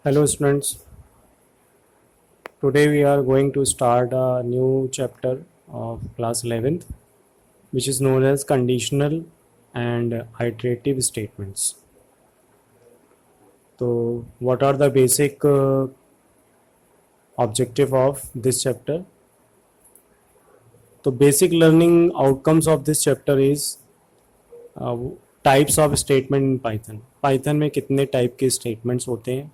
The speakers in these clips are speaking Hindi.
Hello students, today we are going to start a new chapter of class 11th which is known as conditional and iterative statements. So what are the basic objective of this chapter? So basic learning outcomes of this chapter is types of statement in Python में कितने टाइप के स्टेटमेंट्स होते हैं,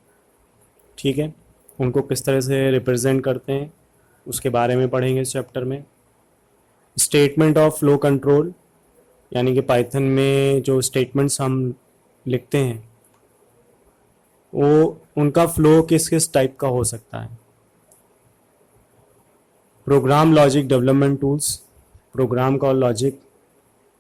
ठीक है, उनको किस तरह से रिप्रेजेंट करते हैं उसके बारे में पढ़ेंगे इस चैप्टर में. स्टेटमेंट ऑफ फ्लो कंट्रोल, यानी कि पाइथन में जो स्टेटमेंट्स हम लिखते हैं वो उनका फ्लो किस किस टाइप का हो सकता है. Program logic development tools, program का लॉजिक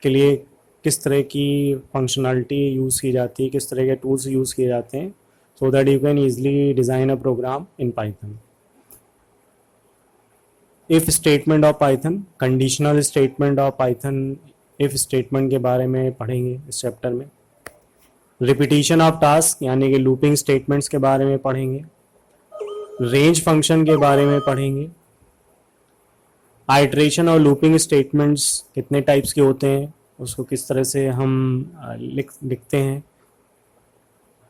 के लिए किस तरह की फंक्शनलिटी यूज़ की जाती है, किस तरह के टूल्स यूज़ किए जाते हैं so that you can easily design a program in Python. If statement of Python, conditional statement of Python, if statement के बारे में पढ़ेंगे इस चैप्टर में. रिपीटिशन ऑफ टास्क यानी कि लूपिंग स्टेटमेंट्स के बारे में पढ़ेंगे. रेंज फंक्शन के बारे में पढ़ेंगे. आइट्रेशन और लूपिंग स्टेटमेंट्स कितने टाइप्स के होते हैं, उसको किस तरह से हम लिखते हैं,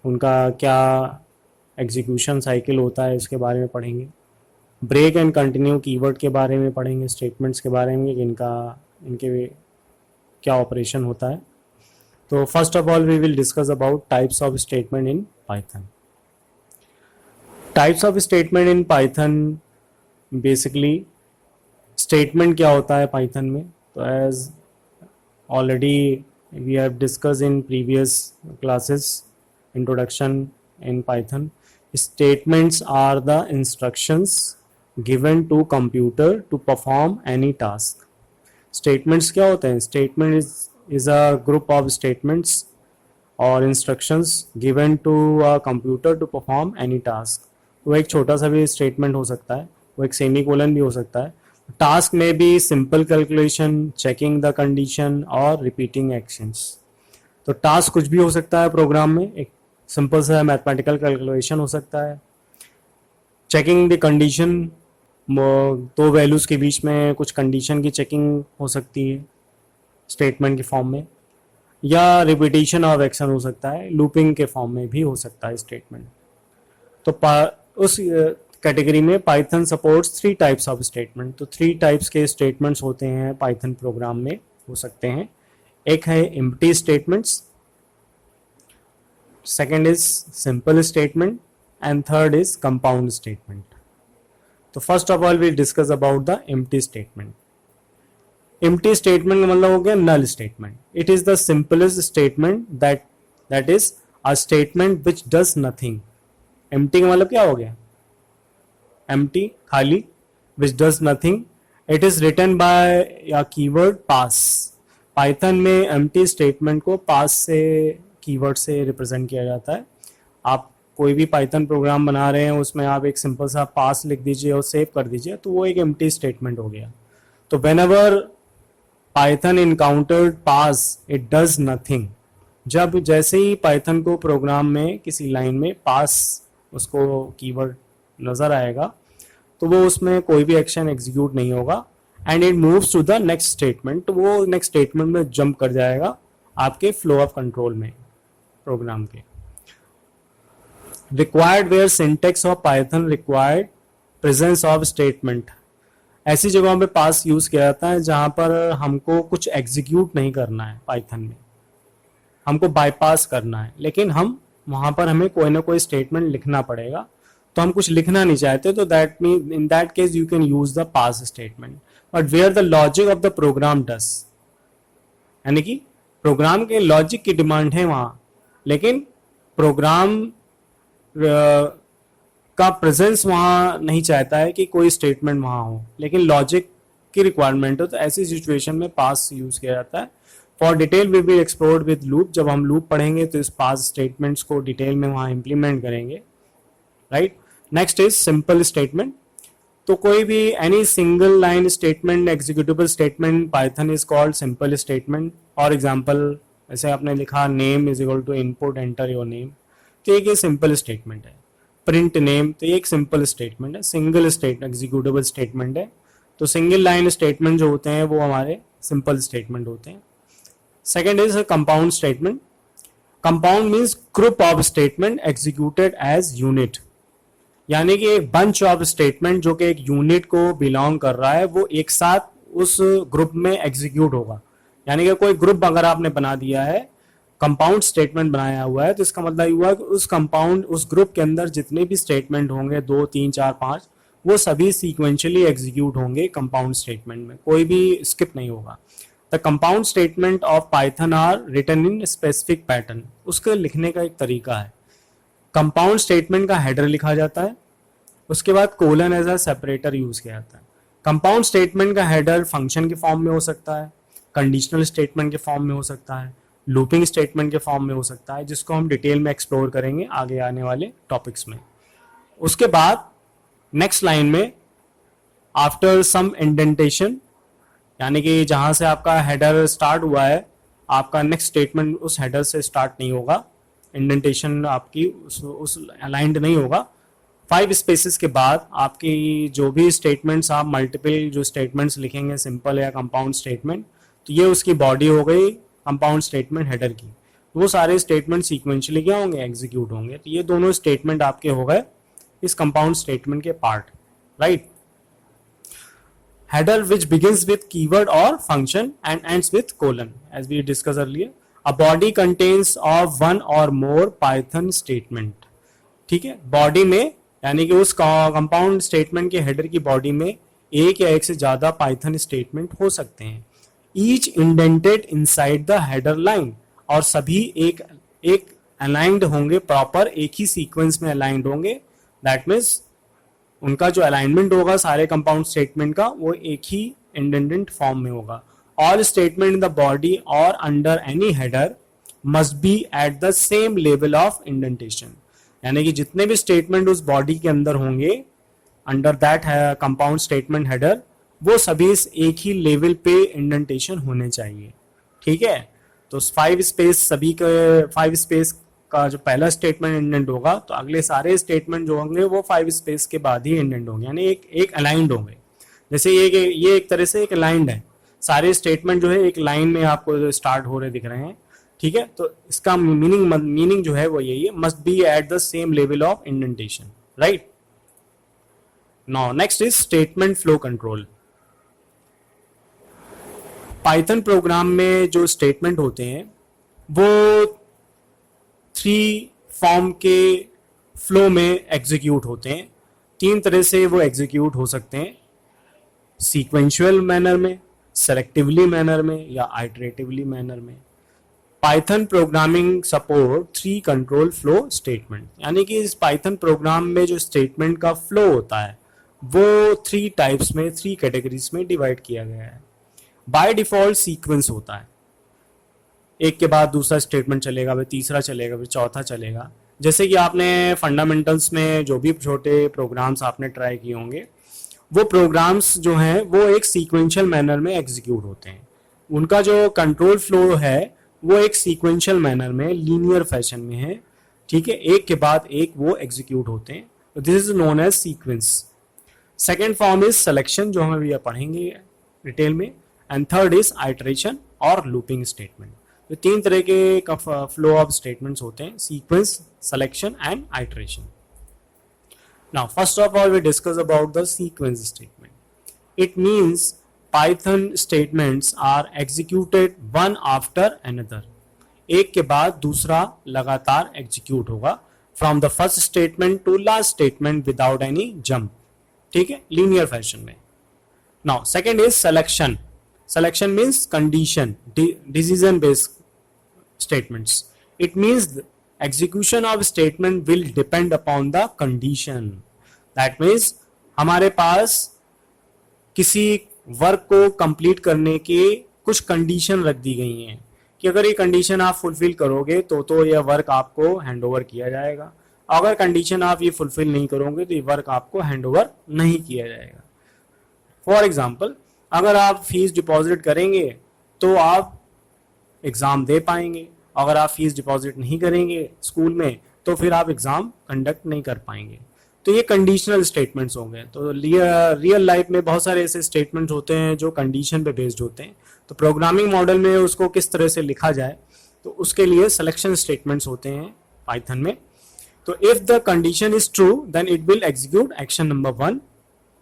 उनका क्या एग्जीक्यूशन साइकिल होता है, इसके बारे में पढ़ेंगे. ब्रेक एंड कंटिन्यू कीवर्ड के बारे में पढ़ेंगे, स्टेटमेंट्स के बारे में इनके क्या ऑपरेशन होता है. तो first of all we will discuss about types of statement in Python. Types of statement in Python, basically statement क्या होता है पाइथन में. तो as already we have discuss in previous classes introduction in Python, statements are the instructions given to computer to perform any task. Statements क्या होते हैं? Statement is a group of statements or instructions given to a computer to perform any task. वो एक छोटा सा भी statement हो सकता है, वो एक सेमीकोलन भी हो सकता है. टास्क में भी simple calculation, checking the condition और रिपीटिंग एक्शंस. तो टास्क कुछ भी हो सकता है प्रोग्राम में, एक सिंपल सा मैथमेटिकल कैलकुलेशन हो सकता है. चेकिंग द कंडीशन, दो वैल्यूज़ के बीच में कुछ कंडीशन की चेकिंग हो सकती है स्टेटमेंट के फॉर्म में, या रिपीटिशन ऑफ एक्शन हो सकता है, लूपिंग के फॉर्म में भी हो सकता है स्टेटमेंट. तो उस कैटेगरी में Python supports 3 types of statement. तो 3 टाइप्स के स्टेटमेंट्स होते हैं पाइथन प्रोग्राम में, हो सकते हैं. एक है empty statements, second is simple statement and third is compound statement. तो first of all we'll discuss about the empty statement. Empty statement का मतलब हो गया null statement. It is the simplest statement that is a statement which does nothing. Empty का मतलब क्या हो गया? Empty, खाली, which does nothing. It is written by a keyword pass. Python में empty statement को pass से कीवर्ड से रिप्रेजेंट किया जाता है. आप कोई भी पाइथन प्रोग्राम बना रहे हैं, उसमें आप एक सिंपल सा पास लिख दीजिए और सेव कर दीजिए, तो वो एक एम्प्टी स्टेटमेंट हो गया. तो whenever Python encountered pass it does nothing. जब जैसे ही पाइथन को प्रोग्राम में किसी लाइन में पास उसको कीवर्ड नज़र आएगा तो वो उसमें कोई भी एक्शन एग्जीक्यूट नहीं होगा and it moves to the next statement. तो वो नेक्स्ट स्टेटमेंट में जंप कर जाएगा आपके फ्लो ऑफ कंट्रोल में प्रोग्राम के. Required where syntax of Python required presence of statement. ऐसी जगहों पे पास यूज किया जाता है जहां पर हमको कुछ एग्जीक्यूट नहीं करना है, पाइथन में हमको बाईपास करना है, लेकिन हम वहां पर हमें कोई ना कोई स्टेटमेंट लिखना पड़ेगा. तो हम कुछ लिखना नहीं चाहते, तो that mean in that case you can use the pass statement. But where the logic of the program does, यानी कि प्रोग्राम के लॉजिक की डिमांड है वहाँ, लेकिन प्रोग्राम का प्रेजेंस वहाँ नहीं चाहता है कि कोई स्टेटमेंट वहाँ हो, लेकिन लॉजिक की रिक्वायरमेंट हो. तो ऐसी सिचुएशन में पास यूज किया जाता है. For detail we will explore with loop. जब हम लूप पढ़ेंगे तो इस पास स्टेटमेंट्स को डिटेल में वहाँ इम्प्लीमेंट करेंगे, right. Next is simple statement. तो कोई भी any single line statement, executable statement, Python is called simple statement. और एग्जांपल ऐसे आपने लिखा name is equal to input enter your name, तो एक ये सिंपल स्टेटमेंट है. प्रिंट नेम, तो ये एक सिंपल स्टेटमेंट है, सिंगल स्टेट एग्जीक्यूटेबल स्टेटमेंट है। तो सिंगल लाइन स्टेटमेंट जो होते हैं वो हमारे सिंपल स्टेटमेंट होते हैं। Second is compound statement. Compound means group of statement executed as unit, यानी कि एक बंच ऑफ स्टेटमेंट जो कि एक यूनिट को बिलोंग कर रहा है वो एक साथ उस ग्रुप में एग्जीक्यूट होगा। यानी कि कोई ग्रुप अगर आपने बना दिया है, कंपाउंड स्टेटमेंट बनाया हुआ है, तो इसका मतलब ये हुआ कि उस ग्रुप के अंदर जितने भी स्टेटमेंट होंगे 2 3 4 5 वो सभी सीक्वेंशियली एग्जीक्यूट होंगे कंपाउंड स्टेटमेंट में, कोई भी स्किप नहीं होगा। The compound statement of Python are written in specific pattern, उसके लिखने का एक तरीका है। कंपाउंड स्टेटमेंट का हेडर लिखा जाता है, उसके बाद colon as a separator use किया जाता है। कंपाउंड स्टेटमेंट का हेडर फंक्शन के फॉर्म में हो सकता है, कंडीशनल स्टेटमेंट के फॉर्म में हो सकता है, लूपिंग स्टेटमेंट के फॉर्म में हो सकता है, जिसको हम डिटेल में एक्सप्लोर करेंगे आगे आने वाले टॉपिक्स में। उसके बाद नेक्स्ट लाइन में आफ्टर सम इंडेंटेशन, यानी कि जहां से आपका हेडर स्टार्ट हुआ है आपका नेक्स्ट स्टेटमेंट उस हेडर से स्टार्ट नहीं होगा, इंडेंटेशन आपकी उस अलाइंड नहीं होगा। 5 स्पेसेस के बाद आपकी जो भी स्टेटमेंट्स आप मल्टीपल जो स्टेटमेंट्स लिखेंगे सिंपल या कंपाउंड स्टेटमेंट, तो ये उसकी बॉडी हो गई कंपाउंड स्टेटमेंट हेडर की। वो सारे स्टेटमेंट सीक्वेंशियली क्या होंगे, एग्जीक्यूट होंगे। तो ये दोनों स्टेटमेंट आपके हो गए इस कंपाउंड स्टेटमेंट के part, right. header which begins with keyword or function and ends with colon as we discussed earlier. A body contains of one or more Python statement, ठीक है। बॉडी में यानी कि उस कंपाउंड स्टेटमेंट के हेडर की बॉडी में एक या एक से ज्यादा पाइथन स्टेटमेंट हो सकते हैं। Each indented inside the header line, और सभी एक अलाइंड होंगे, प्रॉपर एक ही सीक्वेंस में अलाइंड होंगे। दैट मीन्स उनका जो अलाइनमेंट होगा सारे कंपाउंड स्टेटमेंट का वो एक ही इंडेंटेड फॉर्म में होगा। All statement in the body और under any header must be at the same level of indentation, यानी कि जितने भी स्टेटमेंट उस बॉडी के अंदर होंगे under that compound statement header, वो सभी एक ही लेवल पे इंडेंटेशन होने चाहिए, ठीक है। तो 5 स्पेस सभी के 5 स्पेस का जो पहला स्टेटमेंट इंडेंट होगा तो अगले सारे स्टेटमेंट जो होंगे वो 5 स्पेस के बाद ही इंडेंट होंगे, यानी एक अलाइंड होंगे। जैसे ये एक तरह से एक अलाइंड है, सारे स्टेटमेंट जो है एक लाइन में आपको स्टार्ट हो रहे दिख रहे हैं, ठीक है। तो इसका मीनिंग जो है वो यही है, must be at the same level of indentation, right. Now next is statement flow control. Python programme में जो स्टेटमेंट होते हैं वो 3 फॉर्म के फ्लो में एग्जीक्यूट होते हैं। 3 तरह से वो एग्जीक्यूट हो सकते हैं, सीक्वेंशियल मैनर में, सेलेक्टिवली मैनर में या आइटरेटिवली मैनर में। Python programming support 3 control flow statement, यानी कि इस पाइथन प्रोग्राम में जो स्टेटमेंट का फ्लो होता है वो 3 टाइप्स में 3 कैटेगरीज में डिवाइड किया गया है। बाय डिफॉल्ट सीक्वेंस होता है, एक के बाद दूसरा स्टेटमेंट चलेगा, फिर तीसरा चलेगा, फिर चौथा चलेगा। जैसे कि आपने फंडामेंटल्स में जो भी छोटे प्रोग्राम्स आपने ट्राई किए होंगे वो प्रोग्राम्स जो हैं वो एक सीक्वेंशियल मैनर में एग्जीक्यूट होते हैं। उनका जो कंट्रोल फ्लो है वो एक सीक्वेंशियल मैनर में लीनियर फैशन में है, ठीक है, एक के बाद एक वो एग्जीक्यूट होते हैं। तो this is known as sequence. Second form is selection, जो हम अभी पढ़ेंगे डिटेल में, एंड थर्ड इज आइटरेशन और लूपिंग स्टेटमेंट। तो 3 तरह के फ्लो ऑफ स्टेटमेंट्स होते हैं, sequence, selection and iteration. Now first of all we discuss about the sequence statement. It means Python statements are executed one after another, एक के बाद दूसरा लगातार एग्जीक्यूट होगा, from the first statement to last statement without any jump, ठीक है, लीनियर फैशन में। Now second is selection. Selection means condition, decision based statements. It means the execution of statement will depend upon the condition. That means हमारे पास किसी वर्क को कंप्लीट करने के कुछ कंडीशन रख दी गई हैं कि अगर ये कंडीशन आप फुलफिल करोगे तो यह वर्क आपको हैंड ओवर किया जाएगा, अगर कंडीशन आप ये फुलफिल नहीं करोगे तो ये वर्क आपको हैंड ओवर नहीं किया जाएगा। फॉर एग्जाम्पल, अगर आप फीस डिपॉजिट करेंगे तो आप एग्ज़ाम दे पाएंगे, अगर आप फीस डिपॉजिट नहीं करेंगे स्कूल में तो फिर आप एग्जाम कंडक्ट नहीं कर पाएंगे। तो ये कंडीशनल स्टेटमेंट्स होंगे। तो रियल लाइफ में बहुत सारे ऐसे स्टेटमेंट्स होते हैं जो कंडीशन पे बेस्ड होते हैं। तो प्रोग्रामिंग मॉडल में उसको किस तरह से लिखा जाए, तो उसके लिए सिलेक्शन स्टेटमेंट्स होते हैं पाइथन में। तो if the condition is true then it will execute action number 1।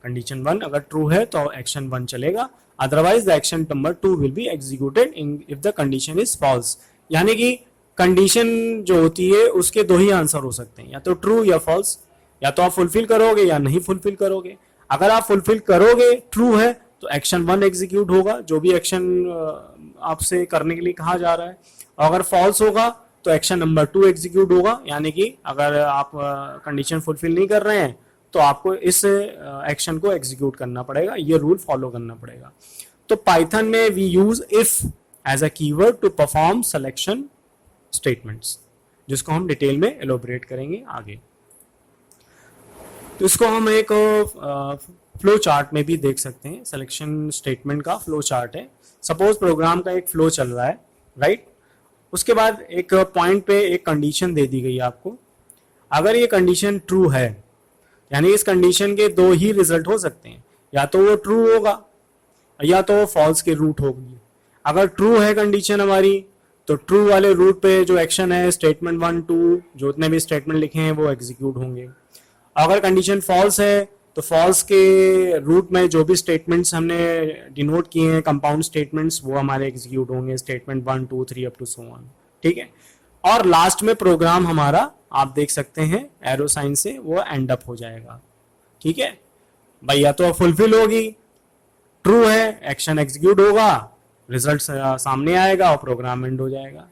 Condition 1 अगर ट्रू है तो एक्शन 1 चलेगा, otherwise the action number 2 will be executed if the condition is false. यानी कि कंडीशन जो होती है उसके दो ही आंसर हो सकते हैं, या तो ट्रू या फॉल्स। या तो आप फुलफिल करोगे या नहीं फुलफिल करोगे। अगर आप फुलफिल करोगे, ट्रू है, तो एक्शन 1 एग्जीक्यूट होगा, जो भी एक्शन आपसे करने के लिए कहा जा रहा है। और अगर फॉल्स होगा तो एक्शन नंबर 2 एग्जीक्यूट होगा। यानी कि अगर आप कंडीशन फुलफिल नहीं कर रहे हैं तो आपको इस एक्शन को एग्जीक्यूट करना पड़ेगा, ये रूल फॉलो करना पड़ेगा। तो पाइथन में we use if as a keyword to perform selection statements, जिसको हम डिटेल में एलोबरेट करेंगे आगे। तो इसको हम एक फ्लो चार्ट में भी देख सकते हैं। सिलेक्शन स्टेटमेंट का फ्लो चार्ट है। सपोज प्रोग्राम का एक फ्लो चल रहा है, राइट। उसके बाद एक पॉइंट पे एक कंडीशन दे दी गई आपको। अगर ये कंडीशन ट्रू है, यानी इस कंडीशन के दो ही रिजल्ट हो सकते हैं, या तो वो ट्रू होगा या तो वो फॉल्स की रूट होगी। अगर ट्रू है कंडीशन हमारी, तो ट्रू वाले रूट पे जो एक्शन है स्टेटमेंट 1 2 जो उतने भी स्टेटमेंट लिखे हैं वो एग्जीक्यूट होंगे। अगर कंडीशन फॉल्स है तो फॉल्स के रूट में जो भी स्टेटमेंट्स हमने डिनोट किए हैं कंपाउंड स्टेटमेंट्स, वो हमारे एग्जीक्यूट होंगे, statement 1 2 3 up to so on, ठीक है। और लास्ट में प्रोग्राम हमारा आप देख सकते हैं एरो साइन से वो एंड अप हो जाएगा, ठीक है भाई। या तो फुलफिल होगी, ट्रू है, एक्शन एग्जीक्यूट होगा, रिजल्ट सामने आएगा और प्रोग्राम एंड हो जाएगा।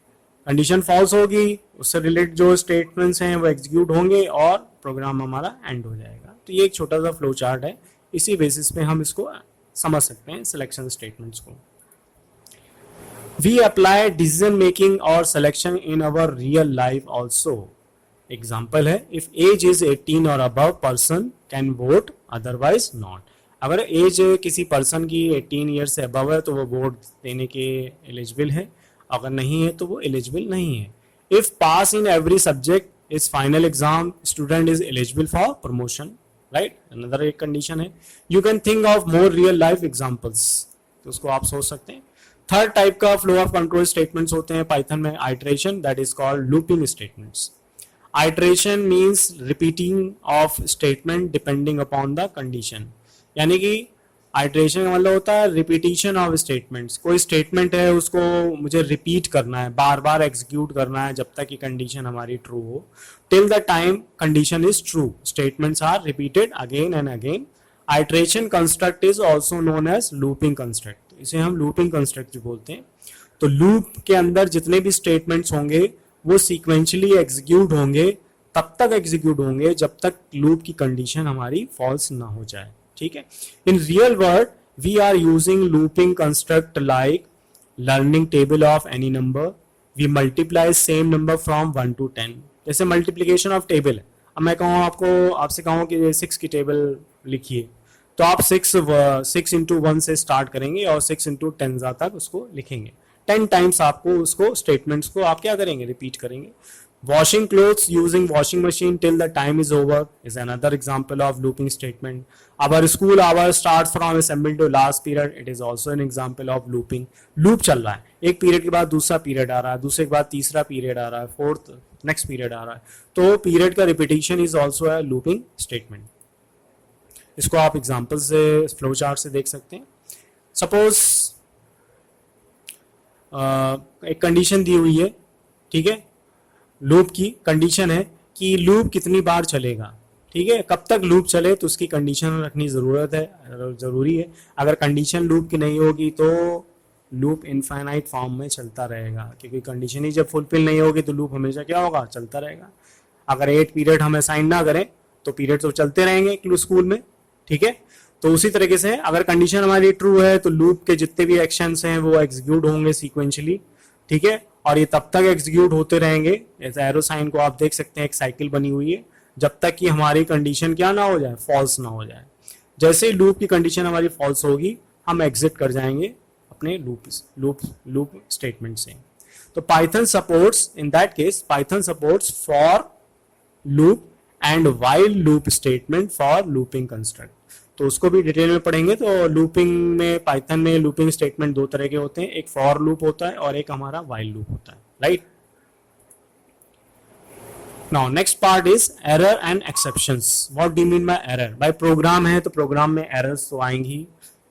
कंडीशन फॉल्स होगी, उससे रिलेटेड जो स्टेटमेंट्स हैं वो एग्जीक्यूट होंगे और प्रोग्राम हमारा एंड हो जाएगा। तो ये एक छोटा सा फ्लो चार्ट है, इसी बेसिस पे हम इसको समझ सकते हैं सिलेक्शन स्टेटमेंट्स को। वी अप्लाई डिसीजन मेकिंग और selection in our real life also. Example है, इफ एज इज 18 और above person can vote, otherwise not. अगर एज किसी पर्सन की 18 ईयर से अबव है तो वो वोट देने के एलिजिबल है, अगर नहीं है तो वो एलिजिबल नहीं है। If pass in every subject is final exam, student is eligible for promotion, right. Another एक कंडीशन है। You can think of more real life examples, तो उसको आप सोच सकते हैं। थर्ड टाइप का फ्लो ऑफ कंट्रोल स्टेटमेंट्स होते हैं पाइथन में, iteration, that is called looping statements. Iteration means repeating of statement depending upon the condition. यानी कि आइटरेशन का मतलब होता है रिपीटिशन ऑफ स्टेटमेंट्स। कोई स्टेटमेंट है उसको मुझे रिपीट करना है, बार बार एग्जीक्यूट करना है जब तक कि कंडीशन हमारी ट्रू हो। Till the time condition is true, statements are repeated again and again. Iteration construct is also known as looping construct, इसे हम लूपिंग कंस्ट्रक्ट बोलते हैं। तो लूप के अंदर जितने भी स्टेटमेंट्स होंगे वो सीक्वेंशियली एग्जीक्यूट होंगे, तब तक एग्जीक्यूट होंगे जब तक लूप की कंडीशन हमारी फॉल्स ना हो जाए, ठीक है। In real world we are using looping construct like learning table of any number, we multiply same number from 1 to 10। जैसे मल्टीप्लीकेशन ऑफ टेबल है, अब मैं कहूँ आपसे कहूँ कि 6 की टेबल लिखिए, तो आप 6 into 1 से स्टार्ट करेंगे और 6 into 10 तक उसको लिखेंगे। 10 टाइम्स आपको उसको स्टेटमेंट्स को आप क्या करेंगे, रिपीट करेंगे। Washing clothes using washing machine till the time is over is another example of looping statement. Our school hour starts from assembly to last period. It is also an example of looping. Loop चल रहा है, एक पीरियड के बाद दूसरा पीरियड आ रहा है, दूसरे के बाद तीसरा पीरियड आ रहा है, फोर्थ नेक्स्ट पीरियड आ रहा है। तो पीरियड का रिपीटिशन इज ऑल्सो है लूपिंग स्टेटमेंट। इसको आप एग्जाम्पल से, फ्लो चार्ट से देख सकते हैं। सपोज एक कंडीशन दी हुई है, ठीक है। लूप की कंडीशन है कि लूप कितनी बार चलेगा, ठीक है। कब तक लूप चले तो उसकी कंडीशन रखनी जरूरी है। अगर कंडीशन लूप की नहीं होगी तो लूप इनफाइनाइट फॉर्म में चलता रहेगा, क्योंकि कंडीशन ही जब फुलफिल नहीं होगी तो लूप हमेशा क्या होगा, चलता रहेगा। अगर 8 पीरियड हम असाइन ना करें तो पीरियड तो चलते रहेंगे स्कूल में, ठीक है। तो उसी तरीके से अगर कंडीशन हमारी ट्रू है तो लूप के जितने भी एक्शंस हैं वो एग्जीक्यूट होंगे सीक्वेंशियली, ठीक है। और ये तब तक एग्जीक्यूट होते रहेंगे। ऐसे एरो साइन को आप देख सकते हैं, एक साइकिल बनी हुई है, जब तक कि हमारी कंडीशन क्या ना हो जाए, फॉल्स ना हो जाए। जैसे ही लूप की कंडीशन हमारी फॉल्स होगी हम एग्जिट कर जाएंगे अपने लूप स्टेटमेंट से। तो Python supports, in that case Python supports for loop and while loop statement for looping construct. तो उसको भी डिटेल में पढ़ेंगे। तो लूपिंग में, पाइथन में लूपिंग स्टेटमेंट दो तरह के होते हैं, एक फॉर लूप होता है और एक हमारा वाइल लूप होता है, right. Now next part is error and exceptions. What do you mean by error? भाई प्रोग्राम है तो प्रोग्राम में एरर्स तो आएंगी,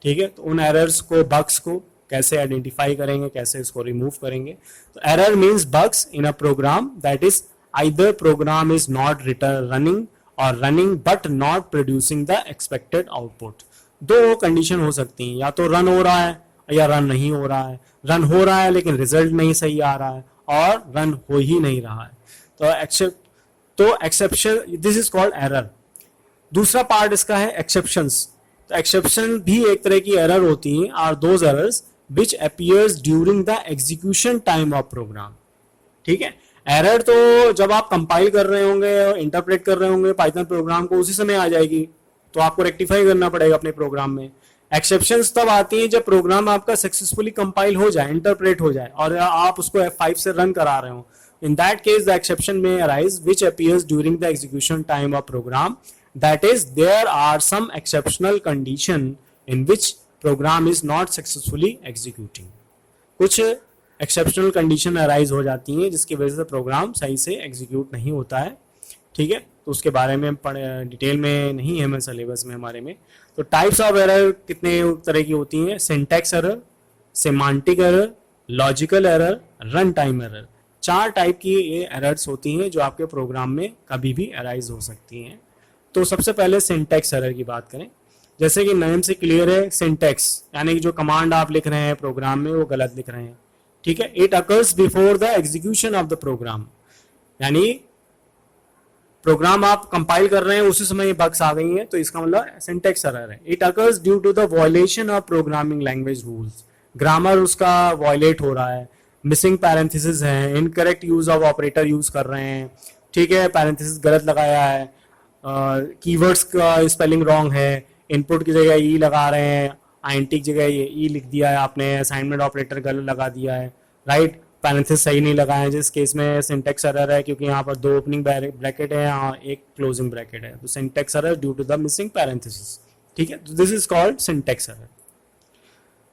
ठीक है। तो उन एरर्स को, बग्स को कैसे आइडेंटिफाई करेंगे, कैसे इसको रिमूव करेंगे। तो error means bugs in a program that is either program is not running और running but not producing the expected output. दो कंडीशन हो सकती हैं, या तो रन हो रहा है या रन नहीं हो रहा है। रन हो रहा है लेकिन रिजल्ट नहीं सही आ रहा है, और रन हो ही नहीं रहा है। तो exception, this is called error. दूसरा पार्ट इसका है एक्सेप्शंस। तो एक्सेप्शन भी एक तरह की एरर होती हैं, are those errors which appears during the execution time of program, ठीक है। एरर तो जब आप कंपाइल कर रहे होंगे और इंटरप्रेट कर रहे होंगे पाइथन प्रोग्राम को, उसी समय आ जाएगी, तो आपको रेक्टिफाई करना पड़ेगा अपने प्रोग्राम में। एक्सेप्शंस तब आती हैं जब प्रोग्राम आपका सक्सेसफुली कंपाइल हो जाए, इंटरप्रेट हो जाए, और आप उसको F5 से रन करा रहे हो। In that case, the exception may arise which appears during the execution time of program. That is, there are some exceptional condition in which program is not successfully executing. कुछ exceptional condition arise हो जाती हैं जिसकी वजह से प्रोग्राम सही से execute नहीं होता है, ठीक है। तो उसके बारे में डिटेल में नहीं है मैं सिलेबस में हमारे में। तो टाइप्स ऑफ एरर कितने तरह की होती हैं? Syntax error, semantic error, logical error, run time error. 4 type की ये एरर्स होती हैं जो आपके प्रोग्राम में कभी भी अराइज हो सकती हैं। तो सबसे पहले सिंटैक्स एरर की बात करें। जैसे कि नेम से क्लियर है, सिंटैक्स यानी कि जो कमांड आप लिख रहे हैं प्रोग्राम में वो गलत लिख रहे हैं, ठीक है। It occurs before the execution of the program, यानी प्रोग्राम आप कंपाइल कर रहे हैं उसी समय ये बग्स आ गई हैं, तो इसका मतलब सिंटैक्स एरर है। It occurs due to the violation of programming language rules, grammar उसका वायलेट हो रहा है, मिसिंग पैरेंथेसिस है, incorrect use of operator use कर रहे हैं, ठीक है, पैरेंथेसिस गलत लगाया है, कीवर्ड्स का स्पेलिंग रॉन्ग है, इनपुट की जगह ई लगा रहे हैं, आईएनटी की जगह ये ई लिख दिया है आपने, असाइनमेंट ऑपरेटर गलत लगा दिया है, राइट, पैरेंथेसिस सही नहीं लगाए, जिस केस में सिंटैक्स एरर है क्योंकि यहाँ पर 2 ओपनिंग ब्रैकेट है, यहाँ एक क्लोजिंग ब्रैकेट है। तो syntax error due to the missing parenthesis, ठीक है। तो this is called syntax error.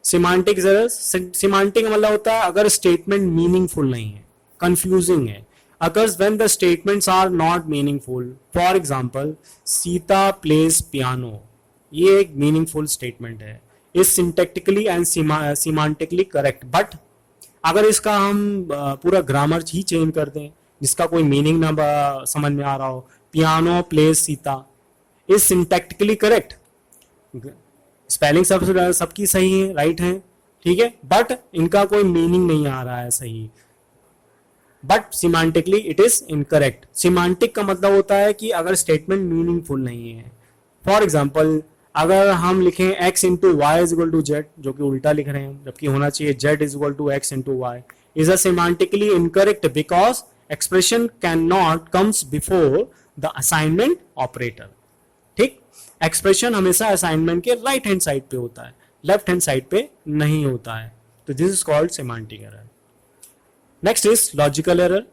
Semantic error, semantic मतलब होता है अगर स्टेटमेंट मीनिंगफुल नहीं है, कंफ्यूजिंग है। Occurs when the statements are not meaningful. For example, Sita plays piano, ये एक मीनिंगफुल स्टेटमेंट है, is syntactically and semantically correct, but अगर इसका हम पूरा ग्रामर ही चेंज कर दें जिसका कोई मीनिंग ना समझ में आ रहा हो, piano plays Sita is syntactically correct, spelling सबकी सही है, राइट है, ठीक है, बट इनका कोई मीनिंग नहीं आ रहा है सही, but semantically it is incorrect. Semantic का मतलब होता है कि अगर स्टेटमेंट मीनिंगफुल नहीं है। फॉर एग्जाम्पल, अगर हम लिखें x into Y is equal to Z, जो कि उल्टा लिख रहे हैं, जबकि होना चाहिए z is equal to x into Y, is a semantically incorrect because expression can not comes before the assignment operator, ठीक। एक्सप्रेशन हमेशा असाइनमेंट के राइट हैंड साइड पे होता है, लेफ्ट हैंड साइड पे नहीं होता है। तो this is called semantic error. Next is logical error.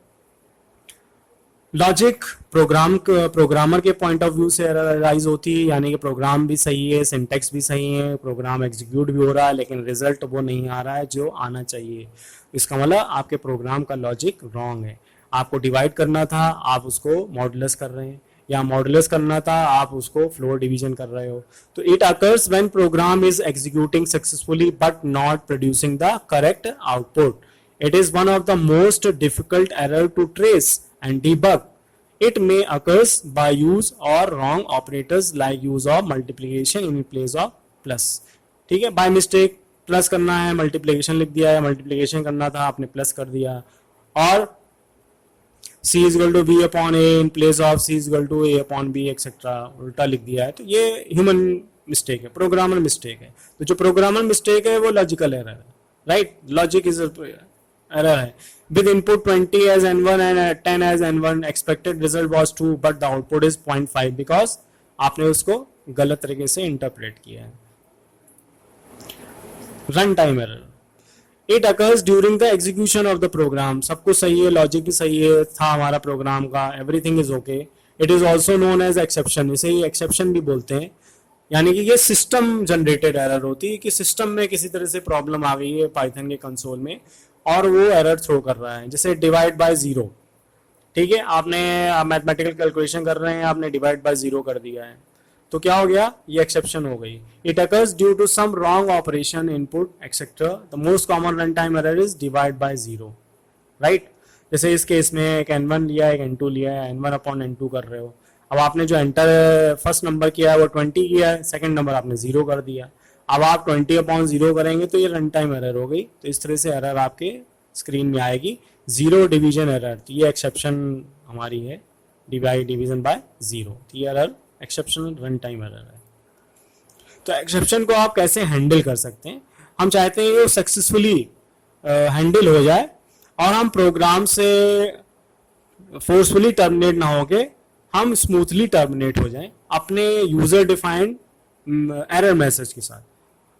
Logic programmer के पॉइंट ऑफ व्यू से एरर राइज होती है, यानी कि प्रोग्राम भी सही है, सिंटैक्स भी सही है, प्रोग्राम एग्जीक्यूट भी हो रहा है, लेकिन रिजल्ट वो नहीं आ रहा है जो आना चाहिए। इसका मतलब आपके प्रोग्राम का लॉजिक रॉन्ग है। आपको डिवाइड करना था, आप उसको मॉडुलस कर रहे हैं, या मॉडुलस करना था, आप उसको फ्लोर डिवीजन कर रहे हो। तो it occurs when program is executing successfully but not producing the correct output. It is one of the most difficult error to trace and debug. It may occurs by use or wrong operators like use of multiplication in place of plus, ठीक है। by mistake प्लस करना है, मल्टीप्लिकेशन लिख दिया है, मल्टीप्लिकेशन करना था आपने प्लस कर दिया, और c is equal to b upon a in place of c is equal to a upon b etcetera उल्टा लिख दिया है। तो ये ह्यूमन मिस्टेक है, प्रोग्रामर मिस्टेक है। तो जो प्रोग्रामर मिस्टेक है वो लॉजिकल एरर है, राइट। लॉजिक इज एरर है। With input 20 as n1 and 10 as n1, expected result was 2, but the output is 0.5 because आपने उसको गलत तरीके से इंटरप्रेट किया है। Run time error. It occurs during the execution of the program. सब कुछ सही है, लॉजिक भी सही है था हमारा प्रोग्राम का, everything is okay. It is also known as exception, इसे ही एक्सेप्शन भी बोलते हैं। यानी कि ये सिस्टम जनरेटेड एरर होती है कि सिस्टम में किसी तरह से प्रॉब्लम आ गई है पाइथन के कंसोल में और वो एरर थ्रो कर रहा है। जैसे डिवाइड बाय जीरो, ठीक है, आपने मैथमेटिकल कैलकुलेशन कर रहे हैं, आपने डिवाइड बाय जीरो कर दिया है, तो क्या हो गया, ये एक्सेप्शन हो गई। It occurs due to some wrong operation input etcetera. The most common run time error is divide by zero, right. जैसे इस केस में एक n1 लिया है, एक n2 लिया है, n1 अपॉन n2 कर रहे हो। अब आपने जो एंटर फर्स्ट नंबर किया है वो 20 किया है, सेकंड नंबर आपने 0 कर दिया। अब आप 20 अपॉन 0 करेंगे तो ये रन टाइम एरर हो गई। तो इस तरह से एरर आपके स्क्रीन में आएगी, जीरो डिवीजन एरर। तो ये एक्सेप्शन हमारी है, डिवीजन बाय जीरो। तो ये error exceptional run time error है। तो एक्सेप्शन को आप कैसे हैंडल कर सकते हैं, हम चाहते हैं ये सक्सेसफुली हैंडल हो जाए और हम प्रोग्राम से फोर्सफुली टर्मिनेट ना होके हम स्मूथली टर्मिनेट हो जाएं अपने यूजर डिफाइंड एरर मैसेज के साथ।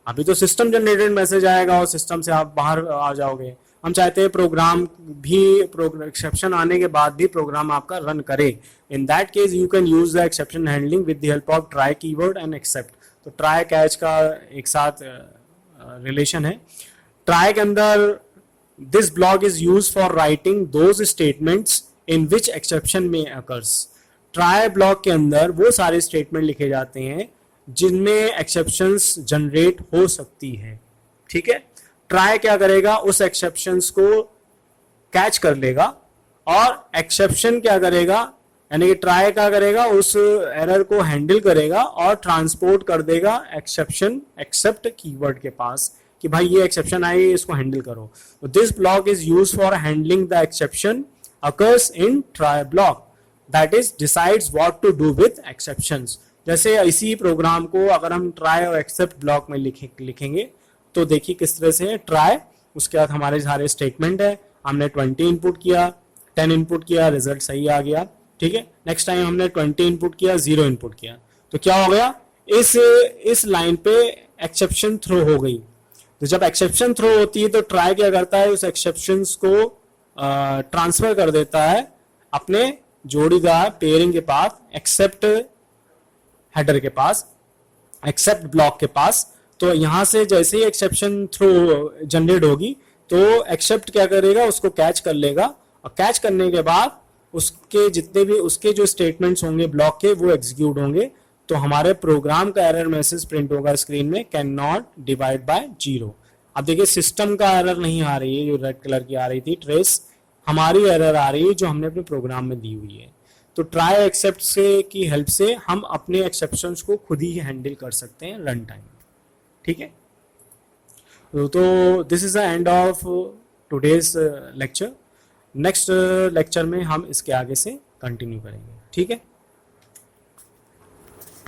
अभी तो सिस्टम जनरेटेड मैसेज आएगा और सिस्टम से आप बाहर आ जाओगे। हम चाहते हैं प्रोग्राम भी एक्सेप्शन आने के बाद भी प्रोग्राम आपका रन करे। In that case you can use the exception handling with the help of try keyword and except. तो ट्राई कैच का एक साथ रिलेशन है। ट्राई के अंदर this block is use for writing those statements in which exception में अकर्स। ट्राई ब्लॉक के अंदर वो सारे स्टेटमेंट लिखे जाते हैं जिनमें एक्सेप्शंस जनरेट हो सकती है, ठीक है। ट्राई क्या करेगा, उस एक्सेप्शंस को कैच कर लेगा और एक्सेप्शन क्या करेगा, यानी कि ट्राई क्या करेगा, उस एरर को हैंडल करेगा और ट्रांसपोर्ट कर देगा एक्सेप्शन एक्सेप्ट कीवर्ड के पास कि भाई ये एक्सेप्शन आई, इसको हैंडल करो। तो this block is use for handling the exception occurs in try block that is decides what to do with exceptions. जैसे इसी प्रोग्राम को अगर हम ट्राई और एक्सेप्ट ब्लॉक में लिखेंगे तो देखिए किस तरह से ट्राई, उसके बाद हमारे सारे स्टेटमेंट है, हमने 20 इनपुट किया, 10 इनपुट किया, रिजल्ट सही आ गया, ठीक है। नेक्स्ट टाइम हमने 20 इनपुट किया, 0 इनपुट किया, तो क्या हो गया, इस लाइन पे एक्सेप्शन थ्रो हो गई। तो जब एक्सेप्शन थ्रो होती है तो ट्राई क्या करता है, उस एक्सेप्शन को ट्रांसफर कर देता है अपने जोड़ीदार पेयरिंग के पास, एक्सेप्ट हेडर के पास, एक्सेप्ट ब्लॉक के पास। तो यहां से जैसे ही एक्सेप्शन थ्रो जनरेट होगी तो एक्सेप्ट क्या करेगा, उसको कैच कर लेगा और कैच करने के बाद उसके जितने भी उसके जो स्टेटमेंट्स होंगे ब्लॉक के वो एग्जीक्यूट होंगे। तो हमारे प्रोग्राम का एरर मैसेज प्रिंट होगा स्क्रीन में, can not divide by zero. अब देखिए सिस्टम का एरर नहीं आ रही है, जो रेड कलर की आ रही थी ट्रेस, हमारी एरर आ रही है जो हमने अपने प्रोग्राम में दी हुई है। तो ट्राई एक्सेप्ट से की हेल्प से हम अपने एक्सेप्शंस को खुद ही हैंडल कर सकते हैं रन टाइम, ठीक है। तो this is the end of today's lecture. Next lecture में हम इसके आगे से कंटिन्यू करेंगे, ठीक है।